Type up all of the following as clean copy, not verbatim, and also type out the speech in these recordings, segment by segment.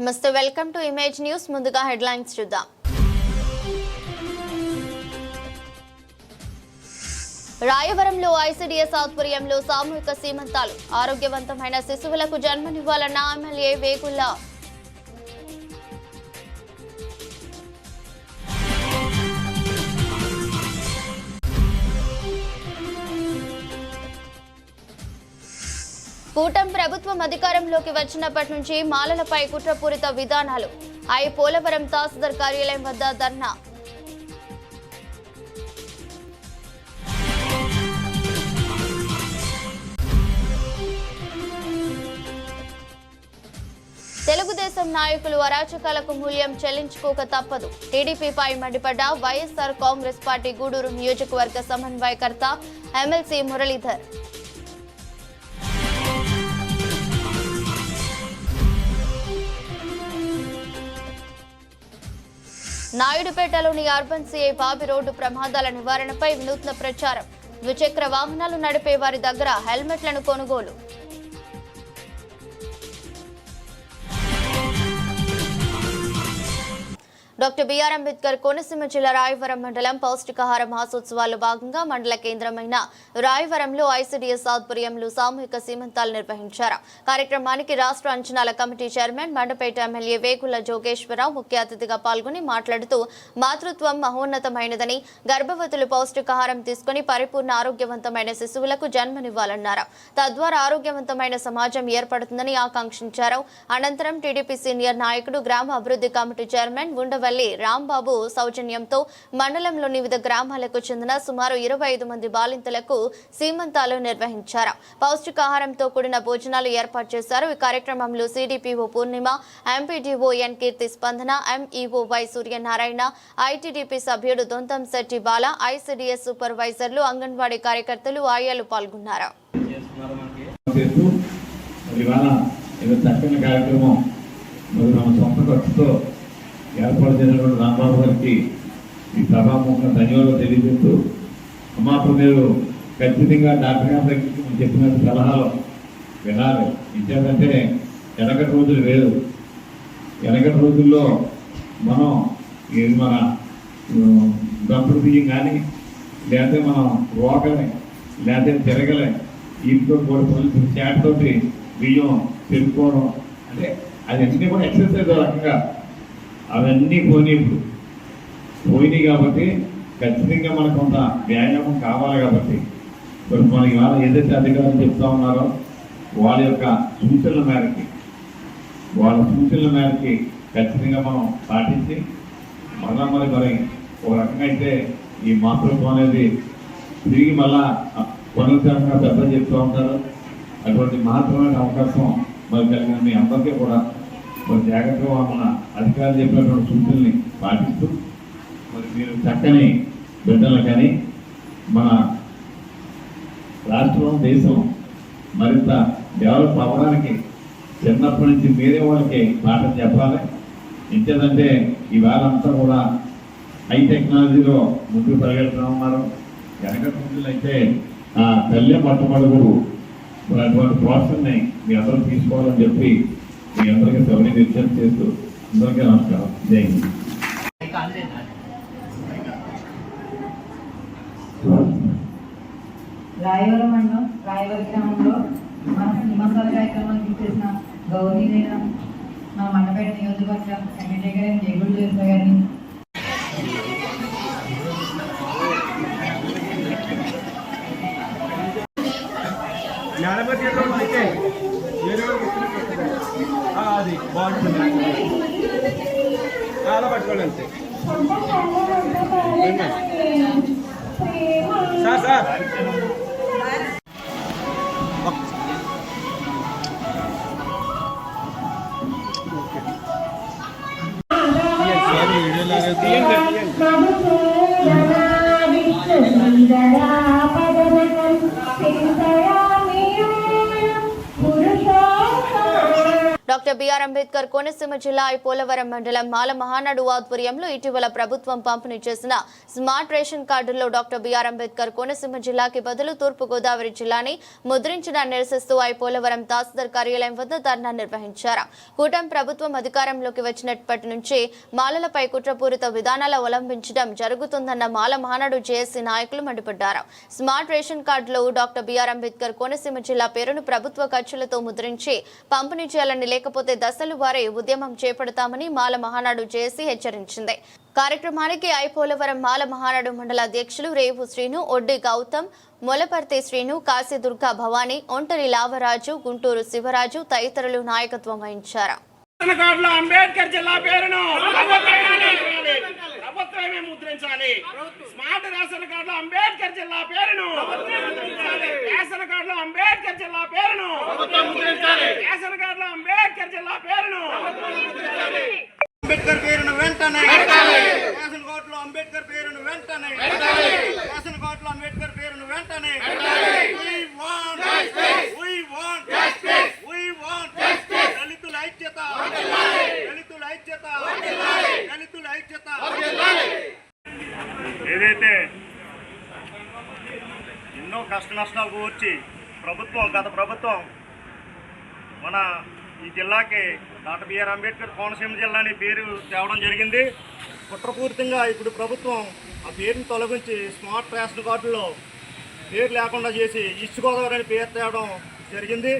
నమస్తే, welcome to image news. ముందుగా headlines చూద్దాం. రాయవరంలో ఐసీడీఎస్ ఆధ్వర్యంలో సామూహిక సీమంతాలు. ఆరోగ్యవంతమైన శిశువులకు జన్మనివ్వాలన్న ఎమ్మెల్యే వేగుల్లా. కూటమి ప్రభుత్వం అధికారంలోకి వచ్చినప్పటి నుంచి మాలలపై కుట్రపూరిత విధానాలు. పోలవరం తహసీల్దార్ కార్యాలయం వద్ద ధర్నా. తెలుగుదేశం నాయకులు అరాచకాలకు మూల్యం చెల్లించుకోక తప్పదు. టీడీపీపై మండిపడ్డ వైఎస్ఆర్ కాంగ్రెస్ పార్టీ గూడూరు నియోజకవర్గ సమన్వయకర్త ఎమ్మెల్సీ మురళీధర్. నాయుడుపేటలోని అర్బన్ సిఐ బాబి రోడ్డు ప్రమాదాల నివారణపై వినూత్న ప్రచారం. ద్విచక్ర వాహనాలు నడిపే వారి దగ్గర హెల్మెట్లను కొనుగోలు. డాక్టర్ బిఆర్ అంబేద్కర్ కోనసీమ జిల్లా రాయవరం మండలం పౌష్టికాహార మాసోత్సవాల్లో భాగంగా మండల కేంద్రమైన రాయవరంలో ఐసీడీఎస్ ఆధ్వర్యంలో సామూహిక సీమంతాలు నిర్వహించారు. కార్యక్రమానికి రాష్ట్ర అంచనాల committee chairman Mandapeta MLA Vegulla Jogeswara Rao ముఖ్య అతిథిగా పాల్గొని మాట్లాడుతూ మాతృత్వం మహోన్నతమైనదని, గర్భవతులు పౌష్టికాహారం తీసుకుని పరిపూర్ణ ఆరోగ్యవంతమైన శిశువులకు జన్మనివ్వాలన్నారు. తద్వారా ఆరోగ్యవంతమైన సమాజం ఏర్పడుతుందని ఆకాంక్షించారు. అనంతరం టీడీపీ సీనియర్ నాయకుడు, గ్రామ అభివృద్ధి కమిటీ చైర్మన్ ఉండవల్లి రాంబాబు సౌజన్యంతో మండలంలోని వివిధ గ్రామాలకు చెందిన సుమారు 25 మంది బాలింతలకు సీమంతాలు నిర్వహించారు. పౌష్టికాహారంతో కూడిన భోజనాలు ఏర్పాటు చేశారు. ఈ కార్యక్రమంలో సిడిపిఓ పూర్ణిమ, ఎంపీడీఓ ఎన్ కీర్తి స్పందన, ఎంఈఓ వై సూర్యనారాయణ, ఐటీడీపీ సభ్యుడు దొంతం శెట్టి బాల, ఐసీడీఎస్ సూపర్వైజర్లు, అంగన్వాడీ కార్యకర్తలు, ఆయాలు పాల్గొన్నారు. ఏర్పాటు చేసినటువంటి రాంబాబు గారికి ఈ సభాముఖంగా ధన్యవాదాలు తెలియజేస్తూ, అమ్మాప్పుడు మీరు ఖచ్చితంగా డాక్టర్ గారి దగ్గరికి మనం చెప్పినట్టు సలహాలు వినాలి. ఇంకేంటంటే వెనకటి రోజులు వేరు. వెనకటి రోజుల్లో మనం మన గంపుడు బియ్యం కానీ, లేకపోతే మనం రోకలే, లేకపోతే తిరగలే, ఇంట్లో కూడా చేటతోటి బియ్యం పెరుక్కోవడం, అంటే అదన్నీ కూడా ఎక్సర్సైజ్ రకంగా అవన్నీ పోయినాయి కాబట్టి ఖచ్చితంగా మనకు కొంత వ్యాయామం కావాలి. కాబట్టి ఇప్పుడు మనకి వాళ్ళ ఏదైతే అధికారులు చెప్తా ఉన్నారో వాళ్ళ యొక్క సూచనల మేరకి ఖచ్చితంగా మనం పాటించి మరి ఒక రకంగా అయితే ఈ మాతృత్వం అనేది తిరిగి మళ్ళా పునరుద్ధరణగా పెద్ద చెప్తూ ఉంటారు. అటువంటి మహత్తరమైన అవకాశం మరి కలిగిన మీ అందరికీ కూడా మరి జాగ్రత్తగా మన అధికారులు చెప్పినటువంటి సూచనల్ని పాటిస్తూ మరి మీరు చక్కని బిడ్డలు కానీ మన రాష్ట్రం, దేశం మరింత డెవలప్ అవ్వడానికి చిన్నప్పటి నుంచి మీరే వాళ్ళకి పాఠం చెప్పాలి. ఇంకేంటంటే ఇవాళ అంతా కూడా హై టెక్నాలజీలో ముందుకు పరిగెడుతూ ఉన్నారు. వెనకటి రోజులు అయితే ఆ తల్లి మొట్టమొదటి మరి అటువంటి ప్రోత్సాహాన్ని మీ అందరూ తీసుకోవాలని చెప్పి మీ అందరికీ సభని విజ్ఞప్తి చేస్తూ అందరికీ నమస్కారం. జై హింద్. రాయవరం మండలం రాయవరం గ్రామంలో మన సీమంతాల కార్యక్రమాన్ని చేసిన గౌరవనీయులైన మన మండపేట నియోజకవర్గ ఎమ్మెల్యే గారిని వేగుల జోగేశ్వర గారిని, అది బాగుంటుంది చాలా పట్టుకోండి అంతే sir doctor BR Ambedkar Konaseema జిల్లా పోలవరం మండలం మాల మహానాడు ఆధ్వర్యంలో ఇటీవల ప్రభుత్వం పంపిణీ చేసిన స్మార్ట్ రేషన్ కార్డుల్లో డాక్టర్ బిఆర్ అంబేద్కర్ కోనసీమ జిల్లాకి బదులు తూర్పు గోదావరి జిల్లాని ముద్రించిన నిరసిస్తూ పోలవరం తహసీల్దార్ కార్యాలయం వద్ద ధర్నా నిర్వహించారు. కూటమి ప్రభుత్వం అధికారంలోకి వచ్చినప్పటి నుంచి మాలలపై కుట్రపూరిత విధానాలు అవలంబించడం జరుగుతుందన్న మాల మహానాడు జేఏసీ నాయకులు మండిపడ్డారు. స్మార్ట్ రేషన్ కార్డులో డాక్టర్ బిఆర్ అంబేద్కర్ కోనసీమ జిల్లా పేరును ప్రభుత్వ ఖర్చులతో ముద్రించి పంపిణీ చేయాలని, లేకపోతే దశలు వారే ఉద్యమం చేపడతామని మాల మహానాడు జేఏసీ హెచ్చరించింది. కార్యక్రమానికి పోలవరం మాల మహానాడు మండల అధ్యక్షులు రేవు శ్రీను, ఒడ్డి గౌతమ్, మొలపర్తి శ్రీను, కాశీదుర్గ భవానీ, ఒంటరి లావరాజు, గుంటూరు శివరాజు తదితరులు నాయకత్వం వహించారు. అంబేద్కర్ జిల్లా పేరును ప్రభుత్వమే ముద్రించాలి. స్మార్ట్ రేషన్ కార్డులో అంబేద్కర్ జిల్లా పేరును, రేషన్ కార్డులో అంబేద్కర్ జిల్లా పేరును, రేషన్ కార్డులో అంబేద్కర్ జిల్లా పేరును, అంబేద్కర్ పేరును వెంటనే, రేషన్ కార్డులో అంబేద్కర్ పేరును వెంటనే, రేషన్ కార్డులో అంబేద్కర్ పేరును వెంటనే. దళితుల ఐక్యత, దళితుల ఐక్యత, దళితుల ఐక్యత. ఏదైతే ఎన్నో కష్ట నష్టాలు కూర్చి గత ప్రభుత్వం మన ఈ జిల్లాకి డాక్టర్ బిఆర్ అంబేద్కర్ కోనసీమ జిల్లా అని పేరు తేవడం జరిగింది. కుట్రపూరితంగా ఇప్పుడు ప్రభుత్వం ఆ పేరుని తొలగించి స్మార్ట్ రేషన్ కార్డులో పేరు లేకుండా చేసి ఈస్ట్ గోదావరి అని పేరు తేవడం జరిగింది.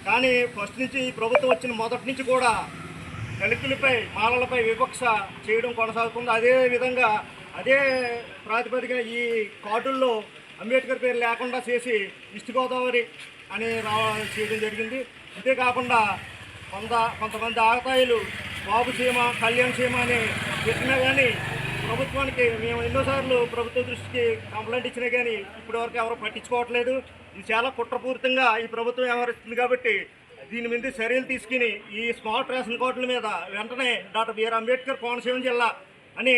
కానీ ఫస్ట్ నుంచి ఈ ప్రభుత్వం వచ్చిన మొదటి నుంచి కూడా దళితులపై, మాలలపై వివక్ష చేయడం కొనసాగుతుంది. అదే విధంగా అదే ప్రాతిపదికన ఈ కార్డుల్లో అంబేద్కర్ పేరు లేకుండా చేసి ఈస్ట్ గోదావరి అని చేయడం జరిగింది. అంతేకాకుండా కొంతమంది ఆగతాయిలు బాబు సీమ, కళ్యాణ్ సీమ అని చెప్పినా కానీ ప్రభుత్వానికి మేము ఎన్నోసార్లు ప్రభుత్వ దృష్టికి కంప్లైంట్ ఇచ్చినా కానీ ఇప్పటివరకు ఎవరు పట్టించుకోవట్లేదు. ఇది చాలా కుట్రపూరితంగా ఈ ప్రభుత్వం వ్యవహరిస్తుంది. కాబట్టి దీని మీద చర్యలు తీసుకుని ఈ స్మార్ట్ రేషన్ కార్డుల మీద వెంటనే డాక్టర్ బిఆర్ అంబేద్కర్ కోనసీమ జిల్లా అని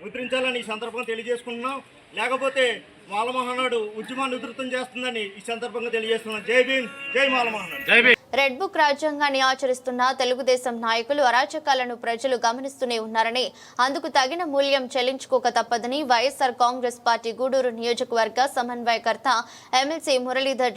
ముద్రించాలని ఈ సందర్భంగా తెలియజేసుకుంటున్నాం. లేకపోతే మాల మహానాడు ఉద్యమాన్ని ఉధృతం చేస్తుందని ఈ సందర్భంగా తెలియజేస్తున్నాం. జై భీమ్, జై మాల మహానాడు. రెడ్ బుక్ రాజ్యాంగాన్ని ఆచరిస్తున్న తెలుగుదేశం నాయకులు అరాచకాలను ప్రజలు గమనిస్తూనే ఉన్నారని, అందుకు తగిన మూల్యం చెల్లించుకోక తప్పదని వైఎస్ఆర్ కాంగ్రెస్ పార్టీ గూడూరు నియోజకవర్గ సమన్వయకర్త ఎమ్మెల్సీ మురళీధర్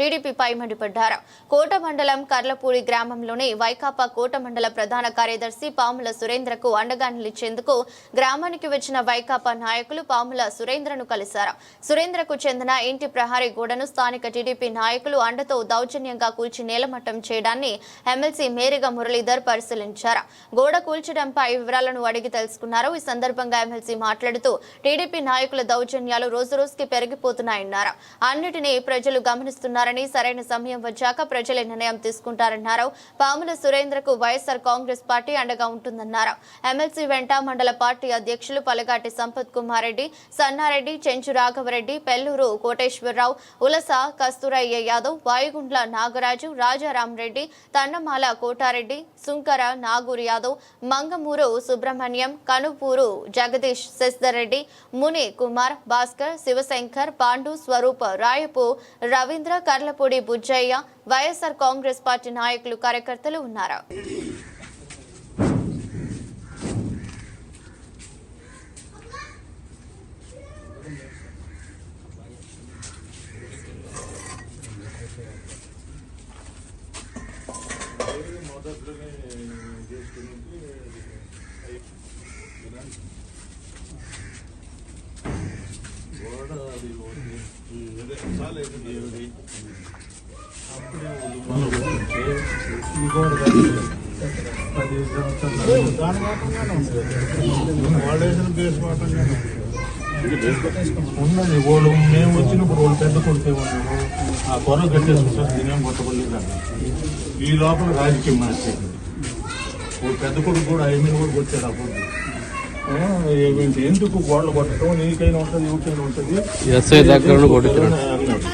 టీడీపీపై మండిపడ్డారు. కోట మండలం కర్లపూడి గ్రామంలోని వైకాపా కోట మండల ప్రధాన కార్యదర్శి పాముల సురేంద్రకు అండగా నిలిచేందుకు గ్రామానికి వచ్చిన వైకాపా నాయకులు పాముల సురేంద్రను కలిశారు. సురేంద్రకు చెందిన ఇంటి ప్రహారీ గోడను స్థానిక టీడీపీ నాయకులు అండతో దౌర్జన్యంగా కూల్చి నేలమట్టం చేయడాన్ని ఎమ్మెల్సీ మేరిగా మురళీధర్ పరిశీలించారు. గోడ కూల్చడంపై వివరాలను అడిగి తెలుసుకున్నారు. ఈ సందర్భంగా ఎమ్మెల్సీ మాట్లాడుతూ టీడీపీ నాయకుల దౌర్జన్యాలు రోజురోజుకి పెరిగిపోతున్నాయన్నారు. అన్నిటినీ ప్రజలు గమనిస్తున్నారు. సరైన సమయం వచ్చాక ప్రజలే నిర్ణయం తీసుకుంటారన్నారు. పాముల సురేంద్రకు వైఎస్ఆర్ కాంగ్రెస్ పార్టీ అండగా ఉంటుందన్నారు. ఎమ్మెల్సీ వెంట మండల పార్టీ అధ్యక్షులు పలగాటి సంపత్ కుమార్ రెడ్డి, సన్నారెడ్డి, చెంచు రాఘవరెడ్డి, పెల్లూరు కోటేశ్వరరావు, ఉలస కస్తూరయ్య యాదవ్, వాయుగుండ్ల నాగరాజు, రాజారాంరెడ్డి, తన్నమాల కోటారెడ్డి, సుంకర నాగూరు యాదవ్, మంగమూరు సుబ్రహ్మణ్యం, కనుపూరు జగదీష్, శశిధర్ రెడ్డి, ముని కుమార్, భాస్కర్, శివశంకర్, పాండు, స్వరూప్, రాయపు రవీంద్ర, కర్లపూడి బుజ్జయ్య, వైఎస్ఆర్ కాంగ్రెస్ పార్టీ నాయకులు, కార్యకర్తలు ఉన్నారు. ఉన్నది వాళ్ళు మేము వచ్చినప్పుడు వాళ్ళు పెద్ద కొడుకు ఏమన్నారు, ఆ పొర కట్టేసుకుంటారు, దీనేం కొట్టబడలేదు. ఈ లోపల రాజకీయం మార్చేది. పెద్ద కొడుకు కూడా ఐదు కూడా కొట్టాడు. అప్పుడు ఎందుకు గోడలు కొట్టడం, నీకైనా ఉంటుంది, ఎవరికైనా ఉంటుంది అన్నాడు.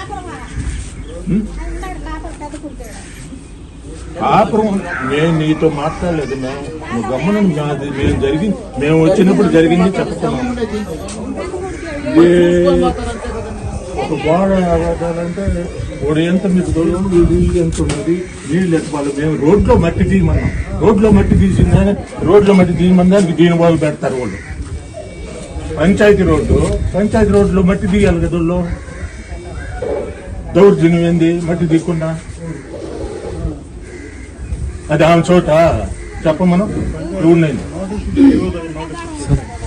కాపురం నేను నీతో మాట్లాడలేదు. మేము గమనం కాదు, మేము వచ్చినప్పుడు జరిగింది చెప్పుకున్నాం. ఒక గోడ కట్టాలంటే వాడు ఎంత మిత్రులు నీళ్ళు ఎంత ఉన్నది, నీళ్ళు ఎంత వాళ్ళు మేము రోడ్లో మట్టి తీయమన్నాం. రోడ్లో మట్టి తీసిందని రోడ్లో మట్టి తీయమని దానికి దీని వాళ్ళు పెడతారు వాళ్ళు. పంచాయతీ రోడ్లో మట్టి తీయాలి కదా వాళ్ళు. దౌర్జన్యం ఏంది మట్టి తీయకుండా? అది ఆమె చోట చెప్పమను ఎవరినైనా.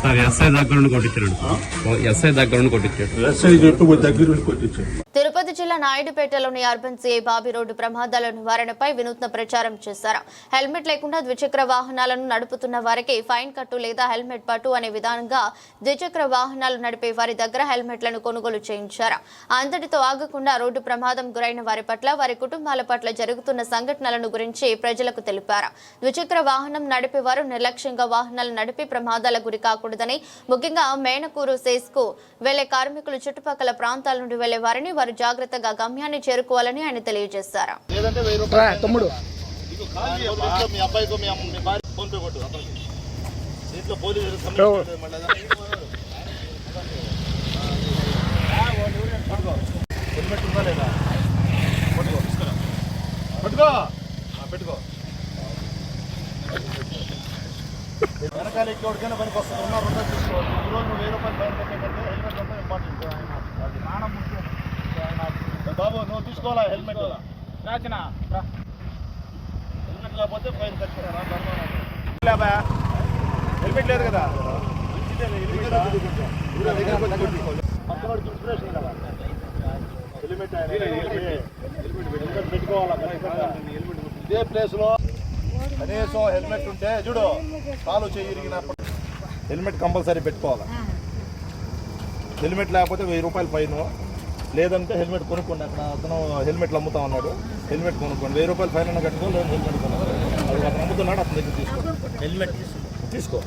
సార్ ఎస్ఐ దగ్గర నుండి కొట్టించాడు. ఎస్ఐ చెప్పి దగ్గర నుండి కొట్టించాడు. తిరుపతి జిల్లా నాయుడుపేటలోని అర్బన్ సిఐ బాబీ రోడ్డు ప్రమాదాల నివారణపై వినూత్న ప్రచారం చేశారు. హెల్మెట్ లేకుండా ద్విచక్ర వాహనాలను నడుపుతున్న వారికి ఫైన్ కట్టు లేదా హెల్మెట్ పట్టు అనే విధానంగా ద్విచక్ర వాహనాలు నడిపే వారి దగ్గర హెల్మెట్లను కొనుగోలు చేయించారు. అంతటితో ఆగకుండా రోడ్డు ప్రమాదం గురైన వారి పట్ల, వారి కుటుంబాల పట్ల జరుగుతున్న సంఘటనలను గురించి ప్రజలకు తెలిపారు. ద్విచక్ర వాహనం నడిపేవారు నిర్లక్ష్యంగా వాహనాలు నడిపి ప్రమాదాల గురి కాకూడదని, ముఖ్యంగా మేనకూరు సేస్కు వెళ్లే కార్మికులు చుట్టుపక్కల ప్రాంతాల నుండి వెళ్లే వారిని వారు జాగ్రత్తగా గమ్యాన్ని చేరుకోవాలని ఆయన తెలియజేశారు. వెనకాల ఎక్కడికైనా పనికి వస్తుంది. ఉన్న 2 తీసుకోవాలి. ఈరోజు నువ్వు 1000 రూపాయలు ఫైన్ కట్టేటంటే హెల్మెట్ అంటే ఇంపార్టెంట్. అది ప్రాణం ముఖ్యం. బాబు నువ్వు తీసుకోవాలా హెల్మెట్? హెల్మెట్ లేకపోతే ఫైన్ కట్టారా? హెల్మెట్ లేదు కదా, పక్కనోడికి ఇన్స్పిరేషన్ కదా. హెల్మెట్ పెట్టుకోవాలా? ఇదే ప్లేస్లో కనీసం హెల్మెట్ ఉంటే చూడు, కాలు చేయి ఇరిగినప్పుడు హెల్మెట్ కంపల్సరీ పెట్టుకోవాలి. హెల్మెట్ లేకపోతే 1000 రూపాయలు ఫైన్, లేదంటే హెల్మెట్ కొనుక్కోండి. అక్కడ అతను హెల్మెట్లు అమ్ముతా ఉన్నాడు, హెల్మెట్ కొనుక్కోండి. 1000 రూపాయలు ఫైన్ అన్న కట్టుకో, లేదు హెల్మెట్ కొనుక్కో. అది అతను అమ్ముతున్నాడు, అతని దగ్గర తీసుకో. హెల్మెట్ తీసుకో,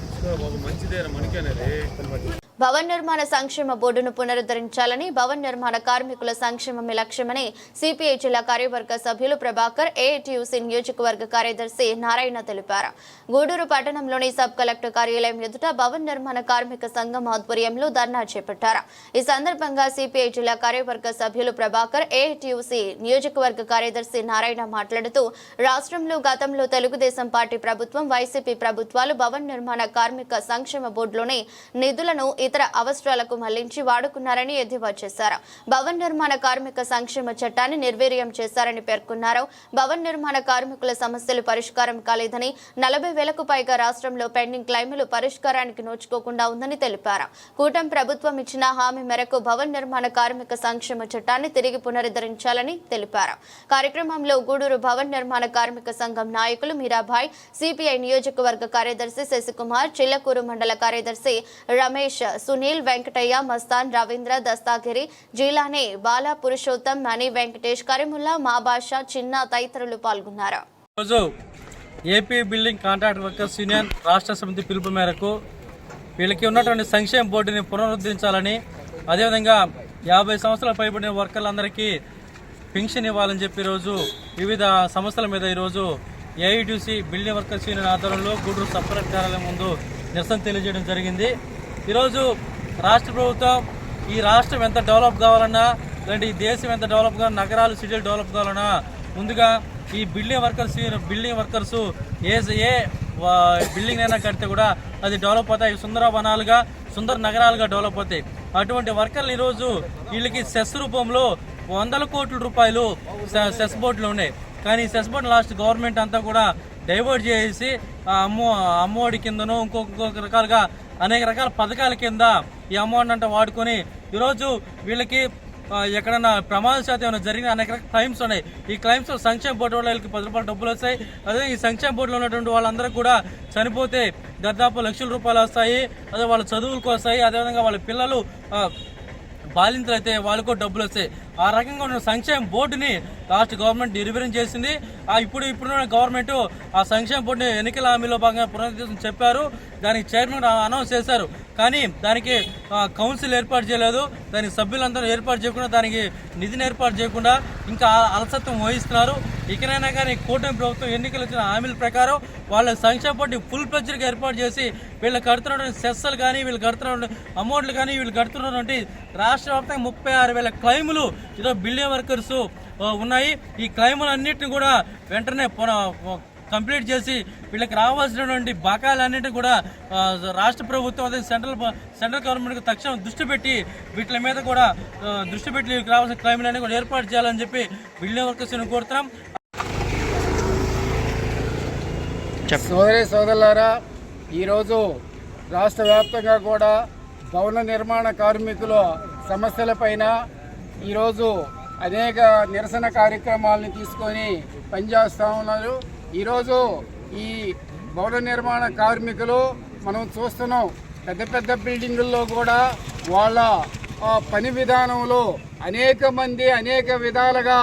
మంచిదే మనకేనే హెల్మెట్. భవన్ నిర్మాణ సంక్షేమ బోర్డును పునరుద్ధరించాలని, భవన్ నిర్మాణ కార్మికుల సంక్షేమమే లక్ష్యమని సిపిఐ జిల్లా కార్యవర్గ సభ్యులు ప్రభాకర్, ఏఐటియుసి నియోజకవర్గ కార్యదర్శి నారాయణ తెలిపారు. గూడూరు పట్టణంలోని సబ్ కలెక్టర్ కార్యాలయం ఎదుట భవన్ నిర్మాణ కార్మిక సంఘం ఆధ్వర్యంలో ధర్నా చేపట్టారు. ఈ సందర్భంగా సిపిఐ జిల్లా కార్యవర్గ సభ్యులు ప్రభాకర్, ఏఐటియుసి నియోజకవర్గ కార్యదర్శి నారాయణ మాట్లాడుతూ, రాష్ట్రంలో గతంలో తెలుగుదేశం పార్టీ ప్రభుత్వం, వైసీపీ ప్రభుత్వాలు భవన్ నిర్మాణ కార్మిక సంక్షేమ బోర్డులోని నిధులను ఇతర అవసరాలకు మళ్లించి వాడుకున్నారని ఎద్దేవా చేశారు. భవన్ నిర్మాణ కార్మిక సంక్షేమ చట్టాన్ని నిర్వీర్యం చేశారని పేర్కొన్నారు. భవన్ నిర్మాణ కార్మికుల సమస్యలు పరిష్కారం కాలేదని, 40,000కు పైగా రాష్ట్రంలో పెండింగ్ క్లైములు పరిష్కారానికి నోచుకోకుండా ఉందని తెలిపారు. కూటమి ప్రభుత్వం ఇచ్చిన హామీ మేరకు భవన్ నిర్మాణ కార్మిక సంక్షేమ చట్టాన్ని తిరిగి పునరుద్ధరించాలని తెలిపారు. కార్యక్రమంలో గూడూరు భవన్ నిర్మాణ కార్మిక సంఘం నాయకులు మీరాబాయ్, సిపిఐ నియోజకవర్గ కార్యదర్శి శశికుమార్, చిల్లకూరు మండల కార్యదర్శి రమేష్, సునీల్, వెంకటయ్య, మస్తాన్, రవీంద్ర, దస్తాగిరి, జీలానే, బాలా, పురుషోత్తం, మణి, వెంకటేష్, కరీముల్లా, మాబాషా, చిన్న తదితరులు పాల్గొన్నారు. AP building contract workers union రాష్ట్ర సమితి పిలుపు మేరకు వీళ్ళకి ఉన్నటువంటి సంక్షేమ బోర్డుని పునరుద్ధరించాలని, అదేవిధంగా 50 సంవత్సరాల పైబడిన వర్కర్లందరికీ పెన్షన్ ఇవ్వాలని చెప్పి ఈరోజు వివిధ సమస్యల మీద ఈరోజు ఏఐటీసీ బిల్డింగ్ వర్కర్స్ యూనియన్ ఆధ్వర్యంలో గూడూరు సబ్ కలెక్టర్ కార్యాలయం ముందు నిరసన తెలియజేయడం జరిగింది. ఈరోజు రాష్ట్ర ప్రభుత్వం ఈ రాష్ట్రం ఎంత డెవలప్ కావాలన్నా, లేదంటే ఈ దేశం ఎంత డెవలప్ కావాలన్నా, నగరాలు సిటీలు డెవలప్ కావాలన్నా ముందుగా ఈ బిల్డింగ్ వర్కర్స్ ఏ బిల్డింగ్ అయినా కడితే కూడా అది డెవలప్ అవుతాయి, సుందర వనాలుగా, సుందర నగరాలుగా డెవలప్ అవుతాయి. అటువంటి వర్కర్లు ఈరోజు వీళ్ళకి సెస్ రూపంలో 100 కోట్ల రూపాయలు సెస్ బోర్డులు ఉన్నాయి. కానీ ఈ సెస్ బోర్డు లాస్ట్ గవర్నమెంట్ అంతా కూడా డైవర్ట్ చేసి అమ్మఒడి కిందనో ఇంకొక రకాలుగా అనేక రకాల పథకాల కింద ఈ అమౌంట్ అంతా వాడుకొని ఈరోజు వీళ్ళకి ఎక్కడన్నా ప్రమాద శాతం ఏమైనా జరిగిన అనేక రకాల క్లైమ్స్ ఉన్నాయి. ఈ క్లైమ్స్ సంక్షేమ బోర్డు వల్ల వీళ్ళకి 10 రూపాయలు డబ్బులు వస్తాయి. అదే ఈ సంక్షేమ బోర్డులో ఉన్నటువంటి వాళ్ళందరూ కూడా చనిపోతే దాదాపు లక్షల రూపాయలు వస్తాయి. అదే వాళ్ళ చదువులకు వస్తాయి. అదేవిధంగా వాళ్ళ పిల్లలు బాలింతలు అయితే వాళ్ళకు డబ్బులు వస్తాయి. ఆ రకంగా ఉన్న సంక్షేమ బోర్డుని లాస్ట్ గవర్నమెంట్ నిర్వీర్యం చేసింది. ఇప్పుడున్న గవర్నమెంట్ ఆ సంక్షేమ బోర్డుని ఎన్నికల హామీలో భాగంగా పునరుద్ధరించాలని చెప్పారు. దానికి చైర్మన్ అనౌన్స్ చేశారు. కానీ దానికి కౌన్సిల్ ఏర్పాటు చేయలేదు. దానికి సభ్యులందరూ ఏర్పాటు చేయకుండా, దానికి నిధిని ఏర్పాటు చేయకుండా ఇంకా అలసత్వం వహిస్తున్నారు. ఇకనైనా కానీ కూటమి ప్రభుత్వం ఎన్నికలు వచ్చిన హామీల ప్రకారం వాళ్ళ సంక్షేమ బోర్డు ఫుల్ ఫ్లెడ్జ్గా ఏర్పాటు చేసి వీళ్ళు కడుతున్నటువంటి సెస్సులు కానీ వీళ్ళు కడుతున్న అమౌంట్లు కానీ వీళ్ళు కడుతున్నటువంటి రాష్ట్ర వ్యాప్తంగా 36,000 క్లైములు ఈరోజు బిల్డింగ్ వర్కర్స్ ఉన్నాయి. ఈ క్లైములన్నింటినీ కూడా వెంటనే కంప్లీట్ చేసి వీళ్ళకి రావాల్సినటువంటి బకాయిలన్నింటినీ కూడా రాష్ట్ర ప్రభుత్వం అదే సెంట్రల్ గవర్నమెంట్కి తక్షణం దృష్టి పెట్టి వీటి మీద కూడా దృష్టి పెట్టి వీళ్ళకి రావాల్సిన క్లైములన్నీ కూడా ఏర్పాటు చేయాలని చెప్పి బిల్డింగ్ వర్కర్స్ని కోరుతున్నాం. సోదరులారా, ఈరోజు రాష్ట్ర వ్యాప్తంగా కూడా భవన నిర్మాణ కార్మికుల సమస్యలపైన ఈరోజు అనేక నిరసన కార్యక్రమాలను తీసుకొని పనిచేస్తూ ఉన్నారు. ఈరోజు ఈ భవన నిర్మాణ కార్మికులు మనం చూస్తున్నాం, పెద్ద పెద్ద బిల్డింగుల్లో కూడా వాళ్ళ పని విధానంలో అనేక మంది అనేక విధాలుగా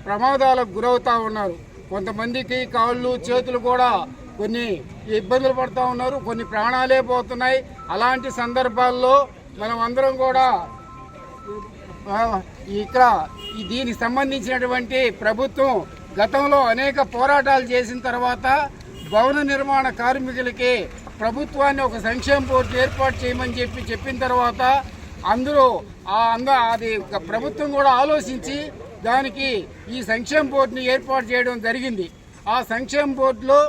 ప్రమాదాలకు గురవుతూ ఉన్నారు. కొంతమందికి కాళ్ళు చేతులు కూడా కొన్ని ఇబ్బందులు పడుతూ ఉన్నారు, కొన్ని ప్రాణాలే పోతున్నాయి. అలాంటి సందర్భాల్లో మనం అందరం కూడా ఇక్కడ దీనికి సంబంధించినటువంటి ప్రభుత్వం గతంలో అనేక పోరాటాలు చేసిన తర్వాత భవన నిర్మాణ కార్మికులకి ప్రభుత్వాన్ని ఒక సంక్షేమ బోర్డు ఏర్పాటు చేయమని చెప్పిన తర్వాత అది ప్రభుత్వం కూడా ఆలోచించి దానికి ఈ సంక్షేమ బోర్డుని ఏర్పాటు చేయడం జరిగింది. ఆ సంక్షేమ బోర్డులో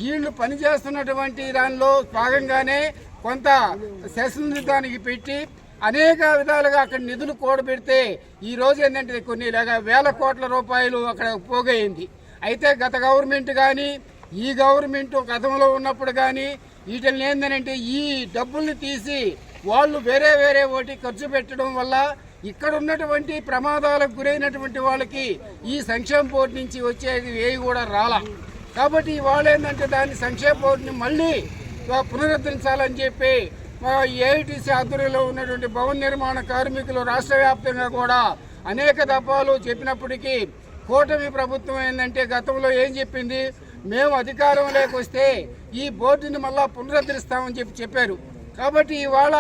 వీళ్ళు పనిచేస్తున్నటువంటి దానిలో భాగంగానే కొంత సెషన్ దానికి పెట్టి అనేక విధాలుగా అక్కడ నిధులు కూడబెడితే ఈ రోజు ఏంటంటే కొన్ని వేల కోట్ల రూపాయలు అక్కడ పోగైంది. అయితే గత గవర్నమెంట్ కానీ ఈ గవర్నమెంట్ గతంలో ఉన్నప్పుడు కానీ వీటిని ఏంటంటే ఈ డబ్బుల్ని తీసి వాళ్ళు వేరే వాటి ఖర్చు పెట్టడం వల్ల ఇక్కడ ఉన్నటువంటి ప్రమాదాలకు గురైనటువంటి వాళ్ళకి ఈ సంక్షేమ బోర్డు నుంచి వచ్చేది ఏవి కూడా రాలా. కాబట్టి వాళ్ళు ఏంటంటే దాన్ని సంక్షేమ బోర్డుని మళ్ళీ పునరుద్ధరించాలని చెప్పి ఏఐటీసీ ఆధ్వర్యంలో ఉన్నటువంటి భవన నిర్మాణ కార్మికులు రాష్ట్ర వ్యాప్తంగా కూడా అనేక దఫాలు చెప్పినప్పటికీ కూటమి ప్రభుత్వం ఏంటంటే గతంలో ఏం చెప్పింది, మేము అధికారంలోకి వస్తే ఈ బోర్డుని మళ్ళా పునరుద్ధరిస్తామని చెప్పారు. కాబట్టి ఇవాళ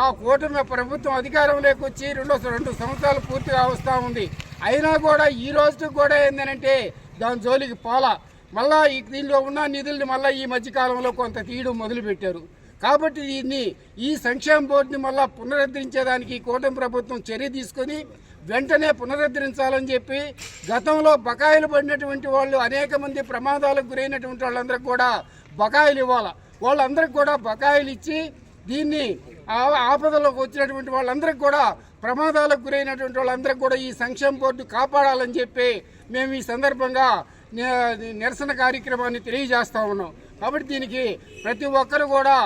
ఆ కూటమి ప్రభుత్వం అధికారంలోకి వచ్చి రెండు సంవత్సరాలు పూర్తిగా వస్తూ ఉంది. అయినా కూడా ఈ రోజుకి కూడా ఏంటంటే దాని జోలికి పోలా. మళ్ళా దీనిలో ఉన్న నిధుల్ని మళ్ళీ ఈ మధ్యకాలంలో కొంత తీయడం మొదలుపెట్టారు. కాబట్టి ఈ సంక్షేమ బోర్డుని మళ్ళా పునరుద్ధరించేదానికి కూటమి ప్రభుత్వం చర్య తీసుకొని వెంటనే పునరుద్ధరించాలని చెప్పి గతంలో బకాయిలు పడినటువంటి వాళ్ళు అనేక మంది ప్రమాదాలకు గురైనటువంటి వాళ్ళందరికీ కూడా బకాయిలు ఇవ్వాలి. వాళ్ళందరికీ కూడా బకాయిలు ఇచ్చి దీన్ని ఆపదలోకి వచ్చినటువంటి వాళ్ళందరికీ కూడా ప్రమాదాలకు గురైనటువంటి వాళ్ళందరికీ కూడా ఈ సంక్షేమ బోర్డు కాపాడాలని చెప్పి మేము ఈ సందర్భంగా నిరసన కార్యక్రమాన్ని తెలియజేస్తా ఉన్నాం. కాబట్టి దీనికి ప్రతి ఒక్కరు కూడా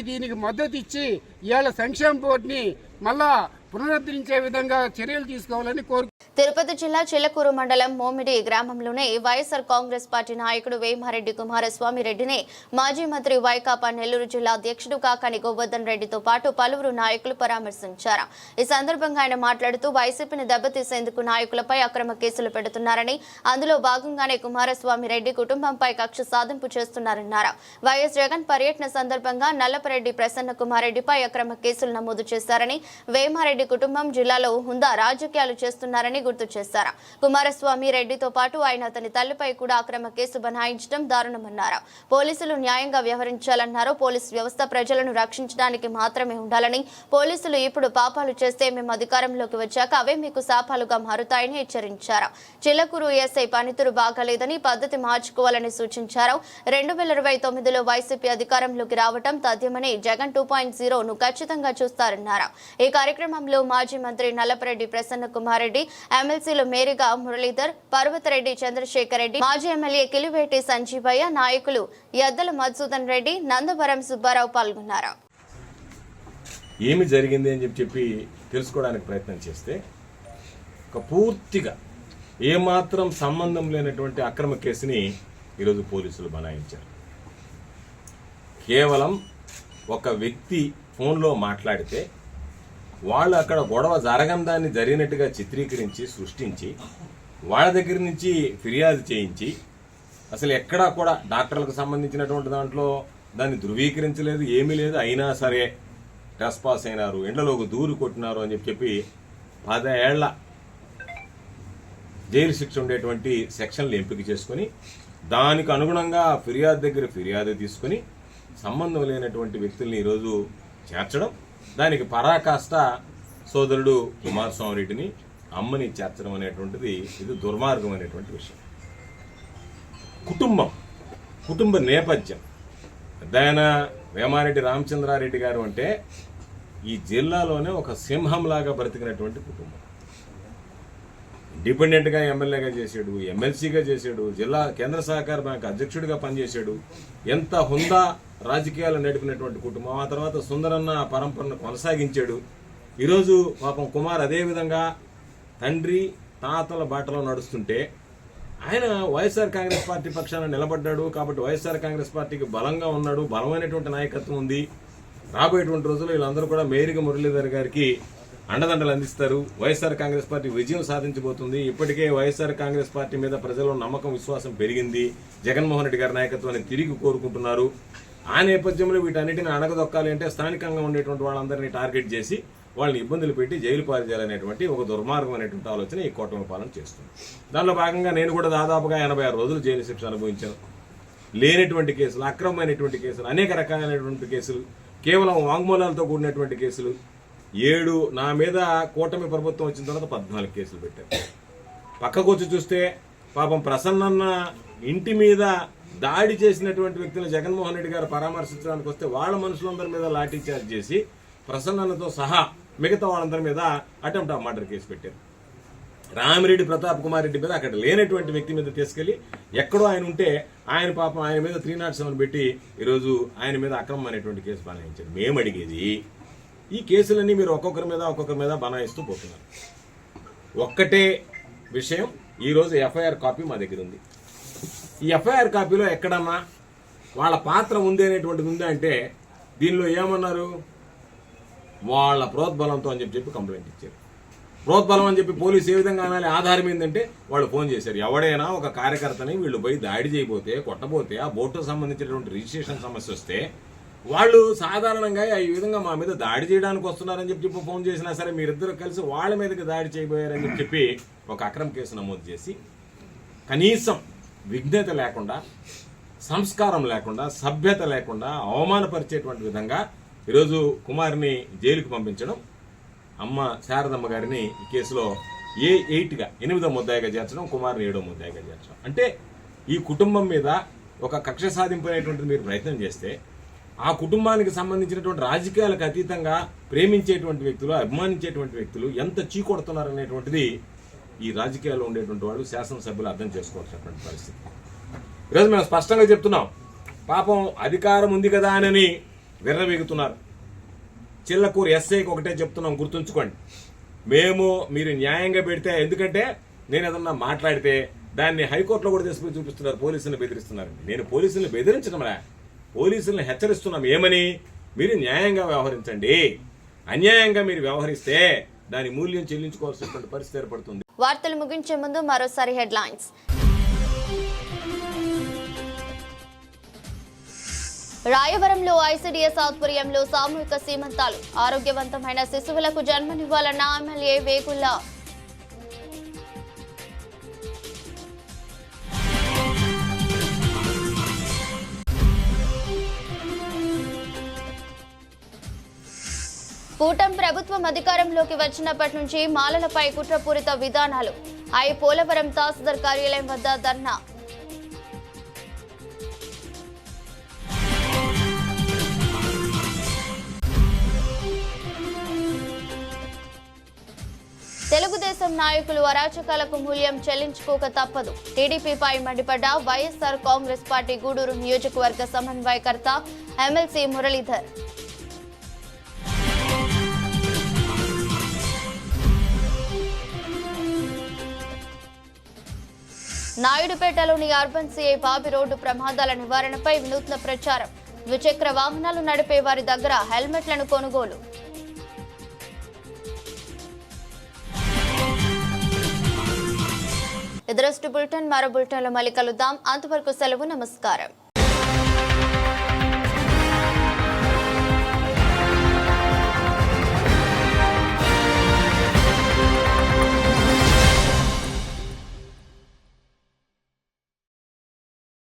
దీనికి మద్దతు ఇచ్చి ఇవాళ సంక్షేమ బోర్డుని మళ్ళా పునరుద్ధరించే విధంగా చర్యలు తీసుకోవాలని కోరు. తిరుపతి జిల్లా చిల్లకూరు మండలం మోమిడి గ్రామంలోనే వైఎస్ఆర్ కాంగ్రెస్ పార్టీ నాయకుడు వేమారెడ్డి కుమారస్వామి రెడ్డిని మాజీ మంత్రి వైకాపా నెల్లూరు జిల్లా అధ్యక్షుడు కాకాని గోవర్ధన్ రెడ్డితో పాటు పలువురు నాయకులు పరామర్శించారు. ఈ సందర్భంగా ఆయన మాట్లాడుతూ వైసీపీని దెబ్బతీసేందుకు నాయకులపై అక్రమ కేసులు పెడుతున్నారని, అందులో భాగంగానే కుమారస్వామి రెడ్డి కుటుంబంపై కక్ష సాధింపు చేస్తున్నారన్నారు. వైఎస్ జగన్ పర్యటన సందర్భంగా నల్లపరెడ్డి ప్రసన్న కుమార్ రెడ్డిపై అక్రమ కేసులు నమోదు చేశారని, వేమారెడ్డి కుటుంబం జిల్లాలో హుందా రాజకీయాలు చేస్తున్నారని గుర్తు చేశారు. కుమారస్వామి రెడ్డితో పాటు ఆయన అతని తల్లిపై కూడా అక్రమ కేసు బనాయించడం దారుణమన్నారు. పోలీసులు న్యాయంగా వ్యవహరించాలన్నారు. పోలీసు వ్యవస్థ ప్రజలను రక్షించడానికి మాత్రమే ఉండాలని, పోలీసులు ఇప్పుడు పాపాలు చేస్తే మేము అధికారంలోకి వచ్చాక అవే మీకు శాపాలుగా మారుతాయని హెచ్చరించారు. చిల్లకూరు ఎస్ఐ పనితీరు బాగాలేదని పద్ధతి మార్చుకోవాలని సూచించారు. 2029లో వైసీపీ అధికారంలోకి రావటం తథ్యమని, జగన్ 2.0ను ఖచ్చితంగా చూస్తారన్నారు. ఈ కార్యక్రమంలో మాజీ మంత్రి నల్లపరెడ్డి ప్రసన్న కుమార్ రెడ్డి, ఎమ్మెల్సీలు మేరిగా మురళీధర్, పర్వతరెడ్డి చంద్రశేఖర్ రెడ్డి, మాజీ ఎమ్మెల్యే కిలివేటి సంజీవయ్య, నాయకులు యద్దల మధుసూదన్ రెడ్డి, నందవరం సుబ్బారావు పాల్గొన్నారు. ఏమి జరిగింది అని చెప్పి తెలుసుకోవడానికి ప్రయత్నం చేస్తే ఒక పూర్తిగా ఏమాత్రం సంబంధం లేనటువంటి అక్రమ కేసుని ఈరోజు పోలీసులు బనాయించారు. కేవలం ఒక వ్యక్తి ఫోన్లో మాట్లాడితే వాళ్ళు అక్కడ గొడవ జరగని దాన్ని జరిగినట్టుగా చిత్రీకరించి సృష్టించి వాళ్ళ దగ్గర నుంచి ఫిర్యాదు చేయించి అసలు ఎక్కడా కూడా డాక్టర్లకు సంబంధించినటువంటి దాంట్లో దాన్ని ధృవీకరించలేదు, ఏమీ లేదు. అయినా సరే ట్రెస్పాస్ అయినారు, ఎండలోకి దూరి కొట్టినారు అని చెప్పి 10 ఏళ్ల జైలు శిక్ష ఉండేటువంటి సెక్షన్లు ఎంపిక చేసుకుని దానికి అనుగుణంగా ఫిర్యాదు దగ్గర ఫిర్యాదు తీసుకుని సంబంధం లేనటువంటి వ్యక్తుల్ని ఈరోజు చేర్చడం, దానికి పరాకాష్ట సోదరుడు కుమారస్వామి రెడ్డిని అమ్మని చేర్చడం అనేటువంటిది ఇది దుర్మార్గం అనేటువంటి విషయం. కుటుంబ నేపథ్యం పెద్దాయన వేమారెడ్డి రామచంద్రారెడ్డి గారు అంటే ఈ జిల్లాలోనే ఒక సింహంలాగా బ్రతికినటువంటి కుటుంబం. ఇండిపెండెంట్గా ఎమ్మెల్యేగా చేశాడు, ఎమ్మెల్సీగా చేశాడు, జిల్లా కేంద్ర సహకార బ్యాంక్ అధ్యక్షుడిగా పనిచేశాడు. ఎంత హుందా రాజకీయాలు నడిపినటువంటి కుటుంబం. ఆ తర్వాత సుందరన్న పరంపరను కొనసాగించాడు. ఈరోజు పాపం కుమార్ అదేవిధంగా తండ్రి తాతల బాటలో నడుస్తుంటే ఆయన వైఎస్ఆర్ కాంగ్రెస్ పార్టీ పక్షాన నిలబడ్డాడు కాబట్టి వైఎస్ఆర్ కాంగ్రెస్ పార్టీకి బలంగా ఉన్నాడు, బలమైనటువంటి నాయకత్వం ఉంది. రాబోయేటువంటి రోజుల్లో వీళ్ళందరూ కూడా మేరిగ మురళీధర్ గారికి అండదండలు అందిస్తారు. వైఎస్ఆర్ కాంగ్రెస్ పార్టీ విజయం సాధించబోతుంది. ఇప్పటికే వైఎస్ఆర్ కాంగ్రెస్ పార్టీ మీద ప్రజల్లో నమ్మకం, విశ్వాసం పెరిగింది. జగన్మోహన్ రెడ్డి గారి నాయకత్వాన్ని తిరిగి కోరుకుంటున్నారు. ఆ నేపథ్యంలో వీటన్నిటిని అణగదొక్కాలి అంటే స్థానికంగా ఉండేటువంటి వాళ్ళందరినీ టార్గెట్ చేసి వాళ్ళని ఇబ్బందులు పెట్టి జైలు పాలు చేయాలనేటువంటి ఒక దుర్మార్గమైనటువంటి ఆలోచన ఈ కూటమి పాలన చేస్తుంది. దానిలో భాగంగా నేను కూడా దాదాపుగా 86 రోజులు జైలు శిక్ష అనుభవించాను. లేనటువంటి కేసులు, అక్రమమైనటువంటి కేసులు, అనేక రకాలైనటువంటి కేసులు, కేవలం వాంగ్మూలాలతో కూడినటువంటి కేసులు 7. నా మీద కూటమి ప్రభుత్వం వచ్చిన తర్వాత 14 కేసులు పెట్టారు. పక్కకు వచ్చి చూస్తే పాపం ప్రసన్నన్న ఇంటి మీద దాడి చేసినటువంటి వ్యక్తులు జగన్మోహన్ రెడ్డి గారు పరామర్శించడానికి వస్తే వాళ్ళ మనుషులందరి మీద లాఠీ చార్జ్ చేసి ప్రసన్నతో సహా మిగతా వాళ్ళందరి మీద అటెంప్ట్ ఆఫ్ మర్డర్ కేసు పెట్టారు. రామిరెడ్డి ప్రతాప్ కుమార్ రెడ్డి మీద అక్కడ లేనటువంటి వ్యక్తి మీద తీసుకెళ్లి ఎక్కడో ఆయన ఉంటే ఆయన పాపం ఆయన మీద 307 పెట్టి ఈరోజు ఆయన మీద అక్రమమైనటువంటి కేసు బనాయించారు. మేము అడిగేది ఈ కేసులన్నీ మీరు ఒక్కొక్కరి మీద బనాయిస్తూ పోతున్నారు. ఒక్కటే విషయం, ఈరోజు ఎఫ్ఐఆర్ కాపీ మా దగ్గర ఉంది. ఈ ఎఫ్ఐఆర్ కాపీలో ఎక్కడన్నా వాళ్ళ పాత్ర ఉంది అనేటువంటిది ఉందా అంటే దీనిలో ఏమన్నారు, వాళ్ళ ప్రోద్బలంతో అని చెప్పి కంప్లైంట్ ఇచ్చారు. ప్రోద్బలం అని చెప్పి పోలీసు ఏ విధంగా అనాలి, ఆధారం ఏంటంటే వాళ్ళు ఫోన్ చేశారు. ఎవడైనా ఒక కార్యకర్తని వీళ్ళు పోయి దాడి చేయబోతే, కొట్టబోతే, ఆ బోటుకు సంబంధించినటువంటి రిజిస్ట్రేషన్ సమస్య వస్తే వాళ్ళు సాధారణంగా ఈ విధంగా మా మీద దాడి చేయడానికి వస్తున్నారని చెప్పి ఫోన్ చేసినా సరే మీరిద్దరు కలిసి వాళ్ళ మీదకి దాడి చేయబోయారని చెప్పి ఒక అక్రమ కేసు నమోదు చేసి కనీసం విఘ్నత లేకుండా, సంస్కారం లేకుండా, సభ్యత లేకుండా అవమానపరిచేటువంటి విధంగా ఈరోజు కుమార్ని జైలుకు పంపించడం, అమ్మ శారదమ్మ గారిని ఈ కేసులో 8గా 8వ ముద్దాయిగా చేర్చడం, కుమార్ని 7వ ముద్దాయిగా చేర్చడం. అంటే ఈ కుటుంబం మీద ఒక కక్ష సాధింపు అనేటువంటిది మీరు ప్రయత్నం చేస్తే ఆ కుటుంబానికి సంబంధించినటువంటి రాజకీయాలకు అతీతంగా ప్రేమించేటువంటి వ్యక్తులు, అభిమానించేటువంటి వ్యక్తులు ఎంత చీకొడుతున్నారనేటువంటిది ఈ రాజకీయాల్లో ఉండేటువంటి వాళ్ళు, శాసనసభ్యులు అర్థం చేసుకోవాల్సినటువంటి పరిస్థితి. ఈరోజు మేము స్పష్టంగా చెప్తున్నాం, పాపం అధికారం ఉంది కదా అని విర్రవీగుతున్నారు. చిల్లకూరు ఎస్ఐకి ఒకటే చెప్తున్నాం, గుర్తుంచుకోండి. మీరు న్యాయంగా పెడితే, ఎందుకంటే నేను ఏదన్నా మాట్లాడితే దాన్ని హైకోర్టులో కూడా తీసుకుని చూపిస్తున్నారు, పోలీసులను బెదిరిస్తున్నారు. నేను పోలీసులను బెదిరించడంలా, పోలీసులను హెచ్చరిస్తున్నాం. ఏమని, మీరు న్యాయంగా వ్యవహరించండి. అన్యాయంగా మీరు వ్యవహరిస్తే దాని మూల్యం చెల్లించుకోవాల్సినటువంటి పరిస్థితి ఏర్పడుతుంది. వార్తలు ముగించే ముందు మరోసారి హెడ్లైన్స్. రాయవరంలో ఐసీడీఎస్ ఆధ్వర్యంలో సామూహిక సీమంతాలు. ఆరోగ్యవంతమైన శిశువులకు జన్మనివ్వాలన్న ఎమ్మెల్యే వేగుల్లా. కూటమి ప్రభుత్వం అధికారంలోకి వచ్చినప్పటి నుంచి మాలలపై కుట్రపూరిత విధానాలు. పోలవరం తహసీల్దార్ కార్యాలయం వద్ద ధర్నా. తెలుగుదేశం నాయకులు అరాచకాలకు మూల్యం చెల్లించుకోక తప్పదు. టీడీపీపై మండిపడ్డ వైఎస్ఆర్ కాంగ్రెస్ పార్టీ గూడూరు నియోజకవర్గ సమన్వయకర్త ఎమ్మెల్సీ మురళీధర్. నాయుడుపేటలోని అర్బన్ సిఐ బాబి రోడ్డు ప్రమాదాల నివారణపై వినూత్న ప్రచారం. ద్విచక్ర వాహనాలు నడిపే వారి దగ్గర హెల్మెట్లను కొనుగోలు. ఎదురొస్ట్ బులెటిన్ మరో బులెటిన్లో మళ్ళీ కలుద్దాం. అంతవరకు సెలవు, నమస్కారం.